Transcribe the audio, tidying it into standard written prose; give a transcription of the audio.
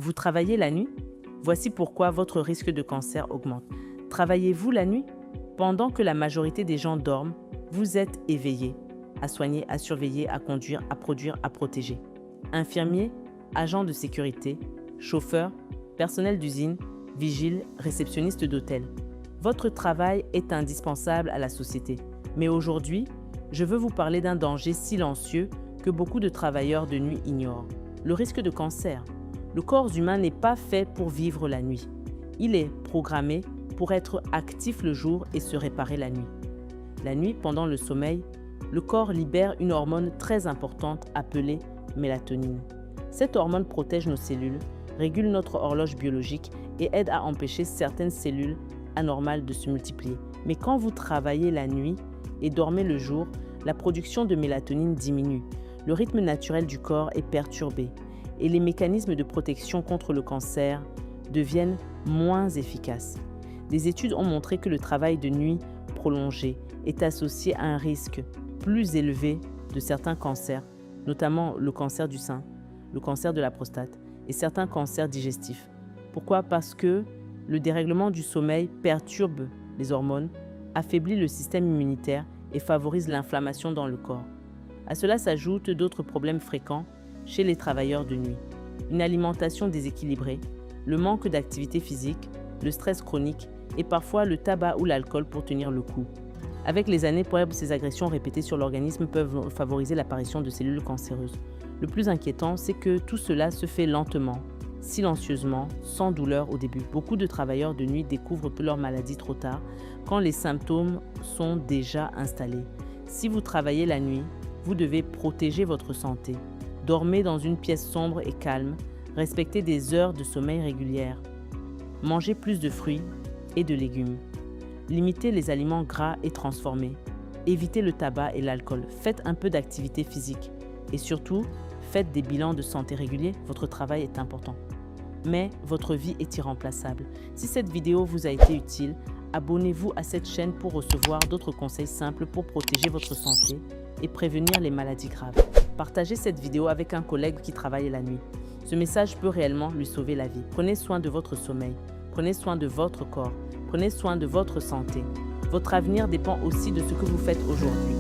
Vous travaillez la nuit? Voici pourquoi votre risque de cancer augmente. Travaillez-vous la nuit? Pendant que la majorité des gens dorment, vous êtes éveillé, à soigner, à surveiller, à conduire, à produire, à protéger. Infirmier, agent de sécurité, chauffeur, personnel d'usine, vigile, réceptionniste d'hôtel. Votre travail est indispensable à la société. Mais aujourd'hui, je veux vous parler d'un danger silencieux que beaucoup de travailleurs de nuit ignorent. Le risque de cancer. Le corps humain n'est pas fait pour vivre la nuit. Il est programmé pour être actif le jour et se réparer la nuit. La nuit, pendant le sommeil, le corps libère une hormone très importante appelée mélatonine. Cette hormone protège nos cellules, régule notre horloge biologique et aide à empêcher certaines cellules anormales de se multiplier. Mais quand vous travaillez la nuit et dormez le jour, la production de mélatonine diminue. Le rythme naturel du corps est perturbé et les mécanismes de protection contre le cancer deviennent moins efficaces. Des études ont montré que le travail de nuit prolongé est associé à un risque plus élevé de certains cancers, notamment le cancer du sein, le cancer de la prostate et certains cancers digestifs. Pourquoi? Parce que le dérèglement du sommeil perturbe les hormones, affaiblit le système immunitaire et favorise l'inflammation dans le corps. À cela s'ajoutent d'autres problèmes fréquents chez les travailleurs de nuit. Une alimentation déséquilibrée, le manque d'activité physique, le stress chronique et parfois le tabac ou l'alcool pour tenir le coup. Avec les années, ces agressions répétées sur l'organisme peuvent favoriser l'apparition de cellules cancéreuses. Le plus inquiétant, c'est que tout cela se fait lentement, silencieusement, sans douleur au début. Beaucoup de travailleurs de nuit découvrent leur maladie trop tard, quand les symptômes sont déjà installés. Si vous travaillez la nuit, vous devez protéger votre santé. Dormez dans une pièce sombre et calme, respectez des heures de sommeil régulières. Mangez plus de fruits et de légumes. Limitez les aliments gras et transformés. Évitez le tabac et l'alcool. Faites un peu d'activité physique. Et surtout, faites des bilans de santé réguliers. Votre travail est important. Mais votre vie est irremplaçable. Si cette vidéo vous a été utile, abonnez-vous à cette chaîne pour recevoir d'autres conseils simples pour protéger votre santé et prévenir les maladies graves. Partagez cette vidéo avec un collègue qui travaille la nuit. Ce message peut réellement lui sauver la vie. Prenez soin de votre sommeil. Prenez soin de votre corps. Prenez soin de votre santé. Votre avenir dépend aussi de ce que vous faites aujourd'hui.